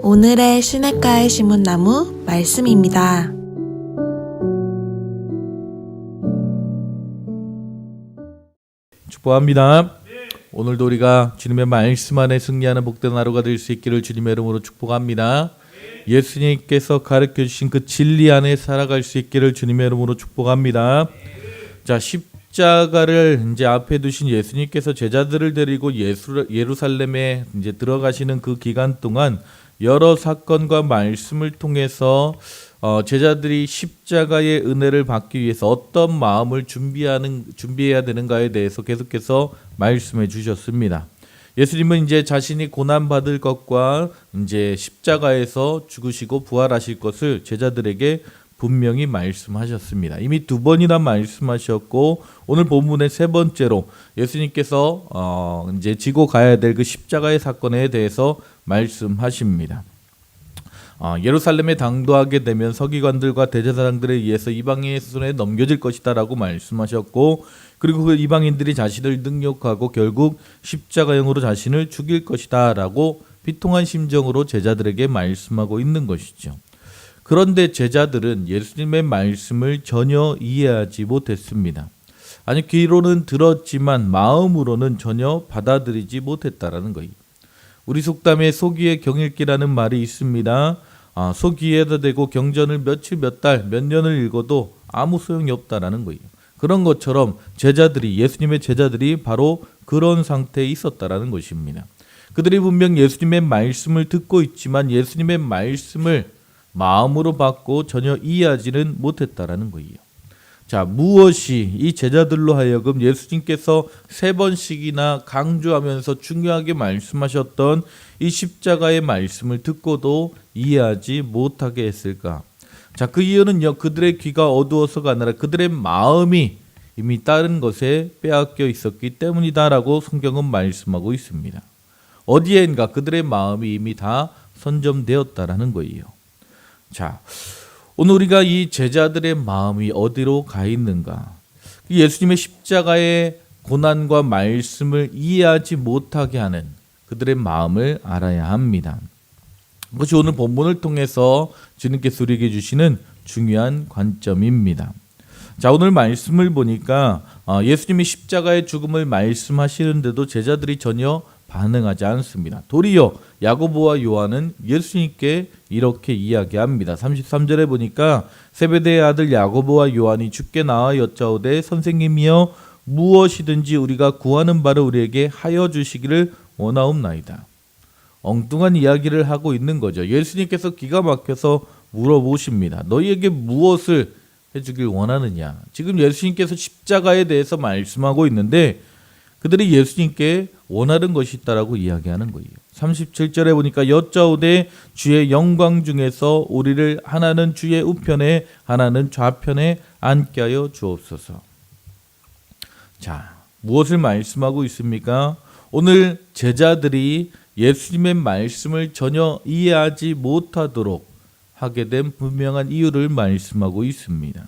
오늘의 시냇가에 심은 나무 말씀입니다. 축복합니다. 오늘도 우리가 주님의 말씀 안에 승리하는 복된 하루가 될 수 있기를 주님의 이름으로 축복합니다. 예수님께서 가르쳐 주신 그 진리 안에 살아갈 수 있기를 주님의 이름으로 축복합니다. 자, 십자가를 이제 앞에 두신 예수님께서 제자들을 데리고 예루살렘에 이제 들어가시는 그 기간 동안 여러 사건과 말씀을 통해서 제자들이 십자가의 은혜를 받기 위해서 어떤 마음을 준비해야 되는가에 대해서 계속해서 말씀해 주셨습니다. 예수님은 이제 자신이 고난 받을 것과 이제 십자가에서 죽으시고 부활하실 것을 제자들에게 분명히 말씀하셨습니다. 이미 2번이나 말씀하셨고 오늘 본문의 3번째로 예수님께서 이제 지고 가야 될 그 십자가의 사건에 대해서 말씀하십니다. 예루살렘에 당도하게 되면 서기관들과 대제사장들에 의해서 이방인의 손에 넘겨질 것이다라고 말씀하셨고, 그리고 그 이방인들이 자신을 능욕하고 결국 십자가형으로 자신을 죽일 것이다라고 비통한 심정으로 제자들에게 말씀하고 있는 것이죠. 그런데 제자들은 예수님의 말씀을 전혀 이해하지 못했습니다. 아니, 귀로는 들었지만 마음으로는 전혀 받아들이지 못했다라는 거예요. 우리 속담에 소기의 경읽기라는 말이 있습니다. 소기에다 대고 경전을 며칠 몇 달 몇 년을 읽어도 아무 소용이 없다라는 거예요. 그런 것처럼 예수님의 제자들이 바로 그런 상태에 있었다라는 것입니다. 그들이 분명 예수님의 말씀을 듣고 있지만 예수님의 말씀을 마음으로 받고 전혀 이해하지는 못했다라는 거예요. 자, 무엇이 이 제자들로 하여금 예수님께서 3번씩이나 강조하면서 중요하게 말씀하셨던 이 십자가의 말씀을 듣고도 이해하지 못하게 했을까? 자, 그 이유는요, 그들의 귀가 어두워서가 아니라 그들의 마음이 이미 다른 것에 빼앗겨 있었기 때문이다라고 성경은 말씀하고 있습니다. 어디엔가 그들의 마음이 이미 다 선점되었다라는 거예요. 자, 오늘 우리가 이 제자들의 마음이 어디로 가 있는가? 예수님의 십자가의 고난과 말씀을 이해하지 못하게 하는 그들의 마음을 알아야 합니다. 그것이 오늘 본문을 통해서 주님께서 우리에게 주시는 중요한 관점입니다. 자, 오늘 말씀을 보니까 예수님이 십자가의 죽음을 말씀하시는데도 제자들이 전혀 반응하지 않습니다. 도리어 야고보와 요한은 예수님께 이렇게 이야기합니다. 33절에 보니까 세베대의 아들 야고보와 요한이 주께 나와 여짜오되 선생님이여 무엇이든지 우리가 구하는 바를 우리에게 하여 주시기를 원하옵나이다. 엉뚱한 이야기를 하고 있는 거죠. 예수님께서 기가 막혀서 물어보십니다. 너희에게 무엇을 해주길 원하느냐? 지금 예수님께서 십자가에 대해서 말씀하고 있는데 그들이 예수님께 원하는 것이 있다라고 이야기하는 거예요. 37절에 보니까 여짜오되 주의 영광 중에서 우리를 하나는 주의 우편에 하나는 좌편에 앉게 하여 주옵소서. 자, 무엇을 말씀하고 있습니까? 오늘 제자들이 예수님의 말씀을 전혀 이해하지 못하도록 하게 된 분명한 이유를 말씀하고 있습니다.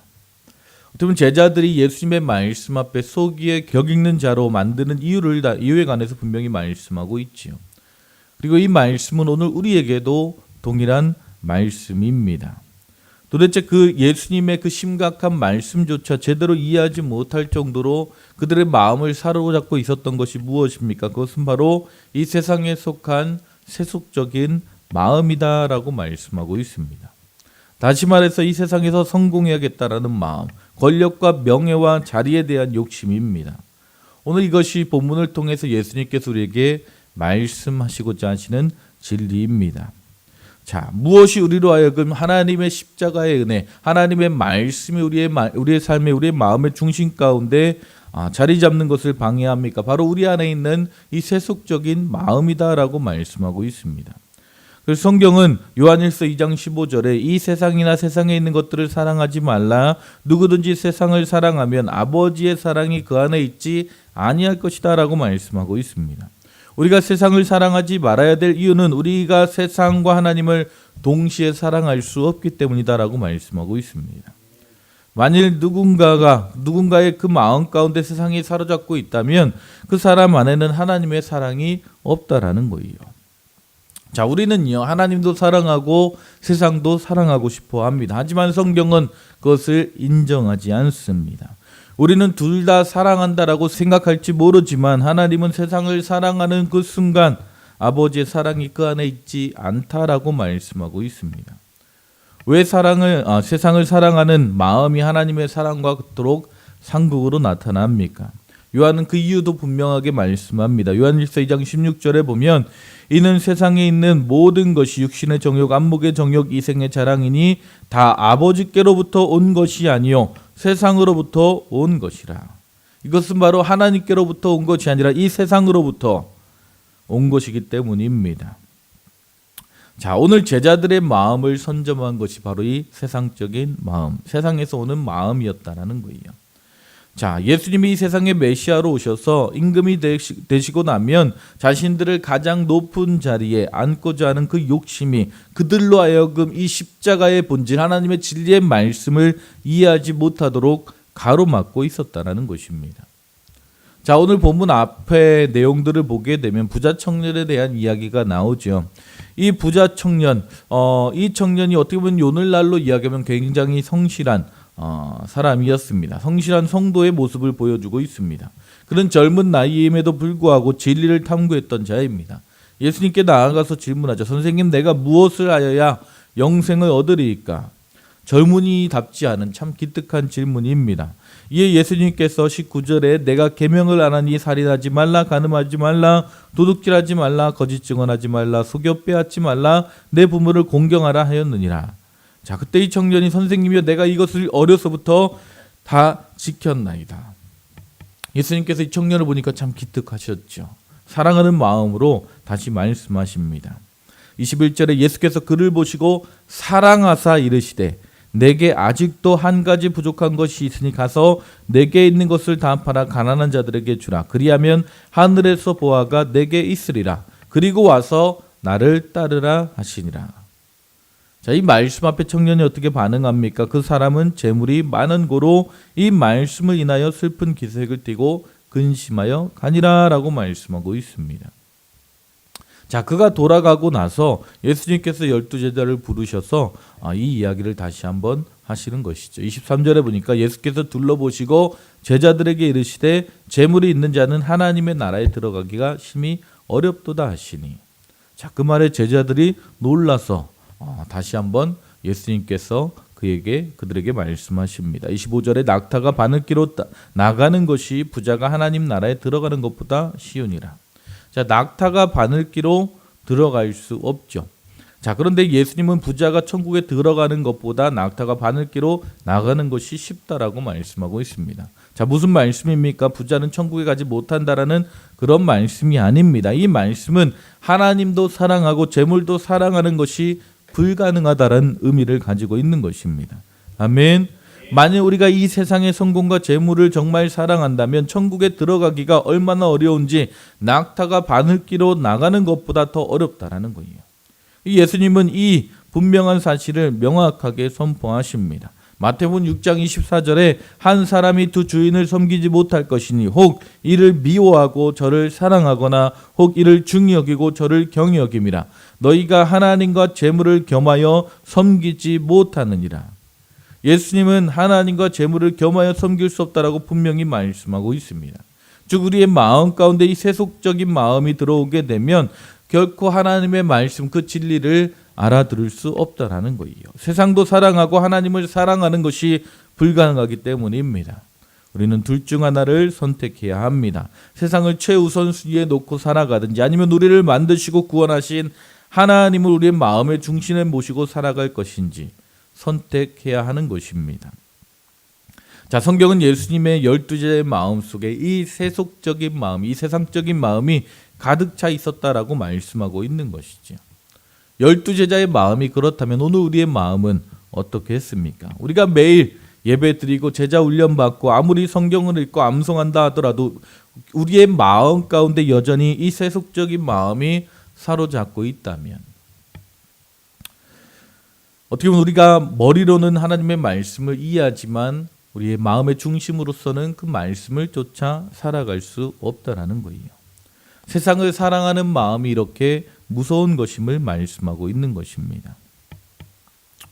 어쩌면 제자들이 예수님의 말씀 앞에 소기에 격익는 자로 만드는 이유에 관해서 분명히 말씀하고 있지요. 그리고 이 말씀은 오늘 우리에게도 동일한 말씀입니다. 도대체 그 예수님의 그 심각한 말씀조차 제대로 이해하지 못할 정도로 그들의 마음을 사로잡고 있었던 것이 무엇입니까? 그것은 바로 이 세상에 속한 세속적인 마음이다라고 말씀하고 있습니다. 다시 말해서 이 세상에서 성공해야겠다라는 마음, 권력과 명예와 자리에 대한 욕심입니다. 오늘 이것이 본문을 통해서 예수님께서 우리에게 말씀하시고자 하시는 진리입니다. 자, 무엇이 우리로 하여금 하나님의 십자가의 은혜, 하나님의 말씀이 우리의 삶에, 우리의 마음의 중심 가운데 자리 잡는 것을 방해합니까? 바로 우리 안에 있는 이 세속적인 마음이다라고 말씀하고 있습니다. 그래서 성경은 요한일서 2장 15절에 이 세상이나 세상에 있는 것들을 사랑하지 말라. 누구든지 세상을 사랑하면 아버지의 사랑이 그 안에 있지 아니할 것이다 라고 말씀하고 있습니다. 우리가 세상을 사랑하지 말아야 될 이유는 우리가 세상과 하나님을 동시에 사랑할 수 없기 때문이다라고 말씀하고 있습니다. 만일 누군가의 그 마음 가운데 세상이 사로잡고 있다면 그 사람 안에는 하나님의 사랑이 없다라는 거예요. 자, 우리는요, 하나님도 사랑하고 세상도 사랑하고 싶어 합니다. 하지만 성경은 그것을 인정하지 않습니다. 우리는 둘 다 사랑한다라고 생각할지 모르지만 하나님은 세상을 사랑하는 그 순간 아버지의 사랑이 그 안에 있지 않다라고 말씀하고 있습니다. 왜 세상을 사랑하는 마음이 하나님의 사랑과 같도록 상극으로 나타납니까? 요한은 그 이유도 분명하게 말씀합니다. 요한일서 2장 16절에 보면 이는 세상에 있는 모든 것이 육신의 정욕, 안목의 정욕, 이생의 자랑이니 다 아버지께로부터 온 것이 아니요 세상으로부터 온 것이라. 이것은 바로 하나님께로부터 온 것이 아니라 이 세상으로부터 온 것이기 때문입니다. 자, 오늘 제자들의 마음을 선점한 것이 바로 이 세상적인 마음, 세상에서 오는 마음이었다라는 거예요. 자, 예수님이 이 세상에 메시아로 오셔서 임금이 되시고 나면 자신들을 가장 높은 자리에 앉고자 하는 그 욕심이 그들로 하여금 이 십자가의 본질, 하나님의 진리의 말씀을 이해하지 못하도록 가로막고 있었다는 것입니다. 자, 오늘 본문 앞에 내용들을 보게 되면 부자 청년에 대한 이야기가 나오죠. 이 부자 청년, 이 청년이 어떻게 보면 오늘날로 이야기하면 굉장히 성실한 사람이었습니다. 성실한 성도의 모습을 보여주고 있습니다. 그는 젊은 나이임에도 불구하고 진리를 탐구했던 자입니다. 예수님께 나아가서 질문하죠. 선생님, 내가 무엇을 하여야 영생을 얻으리이까? 젊은이답지 않은 참 기특한 질문입니다. 이에 예수님께서 19절에 내가 계명을 안 하니 살인하지 말라, 간음하지 말라, 도둑질하지 말라, 거짓 증언하지 말라, 속여 빼앗지 말라, 내 부모를 공경하라 하였느니라. 자, 그때 이 청년이 선생님이여 내가 이것을 어려서부터 다 지켰나이다. 예수님께서 이 청년을 보니까 참 기특하셨죠. 사랑하는 마음으로 다시 말씀하십니다. 21절에 예수께서 그를 보시고 사랑하사 이르시되 내게 아직도 한 가지 부족한 것이 있으니 가서 내게 있는 것을 다 팔아 가난한 자들에게 주라. 그리하면 하늘에서 보화가 내게 있으리라. 그리고 와서 나를 따르라 하시니라. 자, 이 말씀 앞에 청년이 어떻게 반응합니까? 그 사람은 재물이 많은 고로 이 말씀을 인하여 슬픈 기색을 띠고 근심하여 가니라라고 말씀하고 있습니다. 자, 그가 돌아가고 나서 예수님께서 12제자를 부르셔서 이 이야기를 다시 한번 하시는 것이죠. 23절에 보니까 예수께서 둘러보시고 제자들에게 이르시되 재물이 있는 자는 하나님의 나라에 들어가기가 심히 어렵도다 하시니. 자, 그 말에 제자들이 놀라서 다시 한번 예수님께서 그들에게 말씀하십니다. 25절에 낙타가 바늘기로 나가는 것이 부자가 하나님 나라에 들어가는 것보다 쉬우니라. 자, 낙타가 바늘기로 들어갈 수 없죠. 자, 그런데 예수님은 부자가 천국에 들어가는 것보다 낙타가 바늘기로 나가는 것이 쉽다라고 말씀하고 있습니다. 자, 무슨 말씀입니까? 부자는 천국에 가지 못한다라는 그런 말씀이 아닙니다. 이 말씀은 하나님도 사랑하고 재물도 사랑하는 것이 불가능하다는 의미를 가지고 있는 것입니다. 아멘. 만약 우리가 이 세상의 성공과 재물을 정말 사랑한다면 천국에 들어가기가 얼마나 어려운지 낙타가 바늘기로 나가는 것보다 더 어렵다라는 거예요. 예수님은 이 분명한 사실을 명확하게 선포하십니다. 마태복음 6장 24절에 한 사람이 두 주인을 섬기지 못할 것이니 혹 이를 미워하고 저를 사랑하거나 혹 이를 중히 여기고 저를 경히 여김이라. 너희가 하나님과 재물을 겸하여 섬기지 못하느니라. 예수님은 하나님과 재물을 겸하여 섬길 수 없다라고 분명히 말씀하고 있습니다. 즉 우리의 마음 가운데 이 세속적인 마음이 들어오게 되면 결코 하나님의 말씀 그 진리를 알아들을 수 없다라는 거예요. 세상도 사랑하고 하나님을 사랑하는 것이 불가능하기 때문입니다. 우리는 둘 중 하나를 선택해야 합니다. 세상을 최우선순위에 놓고 살아가든지 아니면 우리를 만드시고 구원하신 하나님을 우리의 마음의 중심에 모시고 살아갈 것인지 선택해야 하는 것입니다. 자, 성경은 예수님의 12제자의 마음 속에 이 세속적인 마음, 이 세상적인 마음이 가득 차 있었다라고 말씀하고 있는 것이죠. 12제자의 마음이 그렇다면 오늘 우리의 마음은 어떻게 했습니까? 우리가 매일 예배 드리고 제자 훈련 받고 아무리 성경을 읽고 암송한다 하더라도 우리의 마음 가운데 여전히 이 세속적인 마음이 사로잡고 있다면 어떻게 보면 우리가 머리로는 하나님의 말씀을 이해하지만 우리의 마음의 중심으로서는 그 말씀을 쫓아 살아갈 수 없다라는 거예요. 세상을 사랑하는 마음이 이렇게 무서운 것임을 말씀하고 있는 것입니다.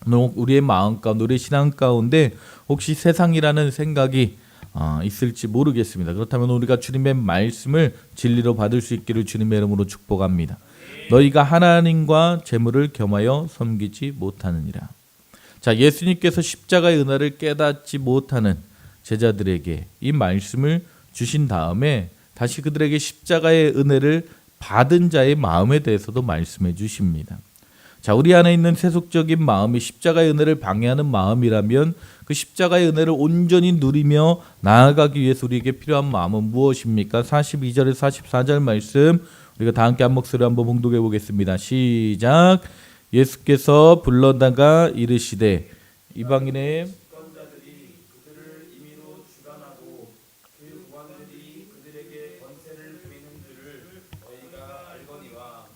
우리의 마음 가운데, 우리의 신앙 가운데 혹시 세상이라는 생각이 있을지 모르겠습니다. 그렇다면 우리가 주님의 말씀을 진리로 받을 수 있기를 주님의 이름으로 축복합니다. 너희가 하나님과 재물을 겸하여 섬기지 못하느니라. 자, 예수님께서 십자가의 은혜를 깨닫지 못하는 제자들에게 이 말씀을 주신 다음에 다시 그들에게 십자가의 은혜를 받은 자의 마음에 대해서도 말씀해 주십니다. 자, 우리 안에 있는 세속적인 마음이 십자가의 은혜를 방해하는 마음이라면 그 십자가의 은혜를 온전히 누리며 나아가기 위해서 우리에게 필요한 마음은 무엇입니까? 42절에서 44절 말씀 우리가 다 함께 한 목소리로 한번 봉독해 보겠습니다. 시작. 예수께서 불러다가 이르시되 이방인의 주권자들이 그들을 임의로 주관하고 그 왕들이 그들에게 권세를 부리는 줄을 너희가 알거니와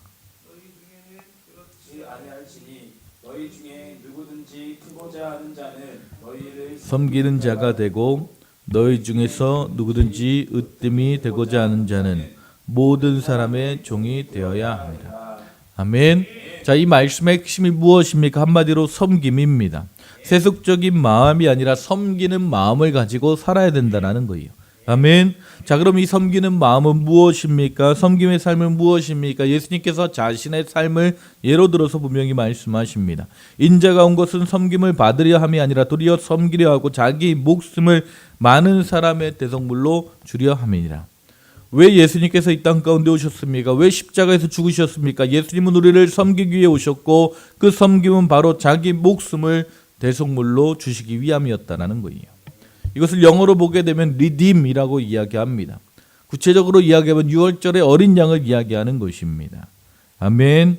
너희 중에는 그렇지 아니할지니 너희 중에 누구든지 크고자 하는 자는 너희를 섬기는 자가 되고 너희 중에서 누구든지 으뜸이 되고자 하는 자는 모든 사람의 종이 되어야 합니다. 아멘. 자, 이 말씀의 핵심이 무엇입니까? 한마디로 섬김입니다. 세속적인 마음이 아니라 섬기는 마음을 가지고 살아야 된다는 거예요. 아멘. 자, 그럼 이 섬기는 마음은 무엇입니까? 섬김의 삶은 무엇입니까? 예수님께서 자신의 삶을 예로 들어서 분명히 말씀하십니다. 인자가 온 것은 섬김을 받으려 함이 아니라 도리어 섬기려 하고 자기 목숨을 많은 사람의 대속물로 주려 함이니라. 왜 예수님께서 이 땅 가운데 오셨습니까? 왜 십자가에서 죽으셨습니까? 예수님은 우리를 섬기기 위해 오셨고 그 섬김은 바로 자기 목숨을 대속물로 주시기 위함이었다는 거예요. 이것을 영어로 보게 되면 redeem이라고 이야기합니다. 구체적으로 이야기하면 유월절의 어린 양을 이야기하는 것입니다. 아멘.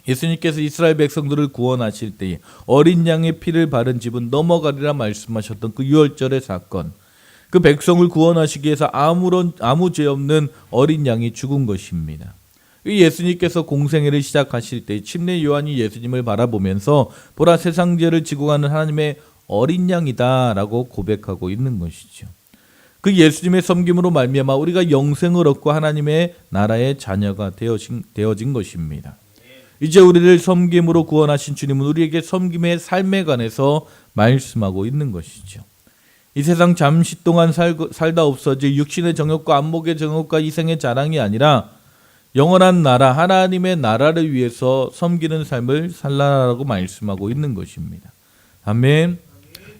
예수님께서 이스라엘 백성들을 구원하실 때에 어린 양의 피를 바른 집은 넘어가리라 말씀하셨던 그 유월절의 사건, 그 백성을 구원하시기 위해서 아무 죄 없는 어린 양이 죽은 것입니다. 예수님께서 공생애를 시작하실 때 침례 요한이 예수님을 바라보면서 보라 세상 죄를 지고 가는 하나님의 어린 양이다라고 고백하고 있는 것이죠. 그 예수님의 섬김으로 말미암아 우리가 영생을 얻고 하나님의 나라의 자녀가 되어진 것입니다. 이제 우리를 섬김으로 구원하신 주님은 우리에게 섬김의 삶에 관해서 말씀하고 있는 것이죠. 이 세상 잠시 동안 살다 없어질 육신의 정욕과 안목의 정욕과 이생의 자랑이 아니라 영원한 나라, 하나님의 나라를 위해서 섬기는 삶을 살라라고 말씀하고 있는 것입니다. 아멘.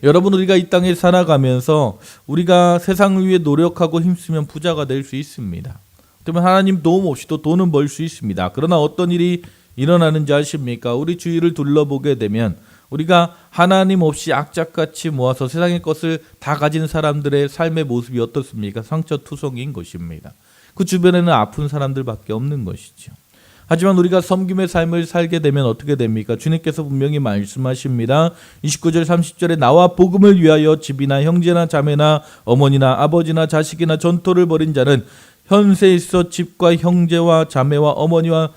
여러분, 우리가 이 땅에 살아가면서 우리가 세상을 위해 노력하고 힘쓰면 부자가 될 수 있습니다. 그러면 하나님 도움 없이도 돈은 벌 수 있습니다. 그러나 어떤 일이 일어나는지 아십니까? 우리 주위를 둘러보게 되면 우리가 하나님 없이 악착같이 모아서 세상의 것을 다 가진 사람들의 삶의 모습이 어떻습니까? 상처투성이인 것입니다. 그 주변에는 아픈 사람들밖에 없는 것이죠. 하지만 우리가 섬김의 삶을 살게 되면 어떻게 됩니까? 주님께서 분명히 말씀하십니다. 29절 30절에 나와 복음을 위하여 집이나 형제나 자매나 어머니나 아버지나 자식이나 전토를 벌인 자는 현세에 있어 집과 형제와 자매와 어머니와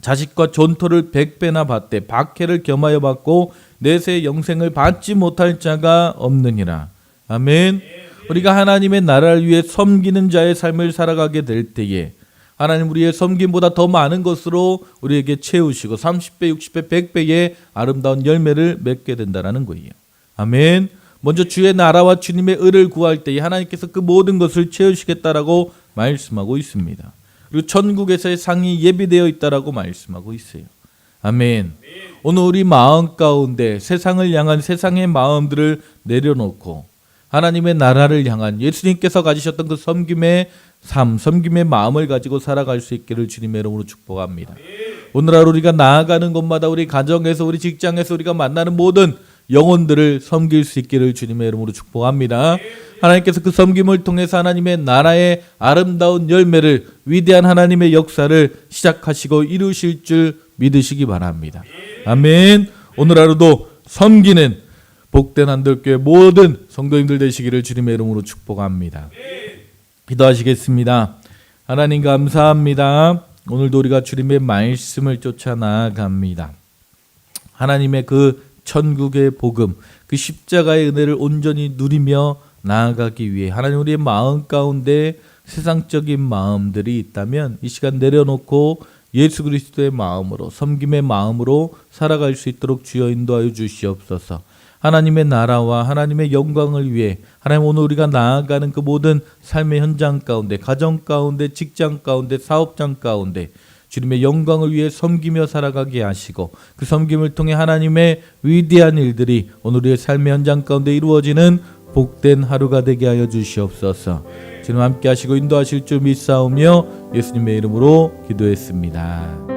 자식과 전토를 100배나 받되 박해를 겸하여 받고 내세 영생을 받지 못할 자가 없느니라. 아멘. 우리가 하나님의 나라를 위해 섬기는 자의 삶을 살아가게 될 때에 하나님 우리의 섬김보다 더 많은 것으로 우리에게 채우시고 30배, 60배, 100배의 아름다운 열매를 맺게 된다는 거예요. 아멘. 먼저 주의 나라와 주님의 의를 구할 때에 하나님께서 그 모든 것을 채우시겠다라고 말씀하고 있습니다. 그리고 천국에서의 상이 예비되어 있다라고 말씀하고 있어요. 아멘. 오늘 우리 마음 가운데 세상을 향한 세상의 마음들을 내려놓고 하나님의 나라를 향한 예수님께서 가지셨던 그 섬김의 삶, 섬김의 마음을 가지고 살아갈 수 있기를 주님의 이름으로 축복합니다. 오늘 하루 우리가 나아가는 곳마다 우리 가정에서 우리 직장에서 우리가 만나는 모든 영혼들을 섬길 수 있기를 주님의 이름으로 축복합니다. 하나님께서 그 섬김을 통해서 하나님의 나라의 아름다운 열매를 위대한 하나님의 역사를 시작하시고 이루실 줄 믿으시기 바랍니다. 아멘. 오늘 하루도 섬기는 복된 한들교회 모든 성도님들 되시기를 주님의 이름으로 축복합니다. 기도하시겠습니다. 하나님 감사합니다. 오늘도 우리가 주님의 말씀을 쫓아 나아갑니다. 하나님의 그 천국의 복음, 그 십자가의 은혜를 온전히 누리며 나아가기 위해 하나님 우리의 마음 가운데 세상적인 마음들이 있다면 이 시간 내려놓고 예수 그리스도의 마음으로 섬김의 마음으로 살아갈 수 있도록 주여 인도하여 주시옵소서. 하나님의 나라와 하나님의 영광을 위해 하나님 오늘 우리가 나아가는 그 모든 삶의 현장 가운데, 가정 가운데, 직장 가운데, 사업장 가운데 주님의 영광을 위해 섬기며 살아가게 하시고 그 섬김을 통해 하나님의 위대한 일들이 오늘 우리의 삶의 현장 가운데 이루어지는 복된 하루가 되게 하여 주시옵소서. 주님 함께 하시고 인도하실 줄 믿사오며 예수님의 이름으로 기도했습니다.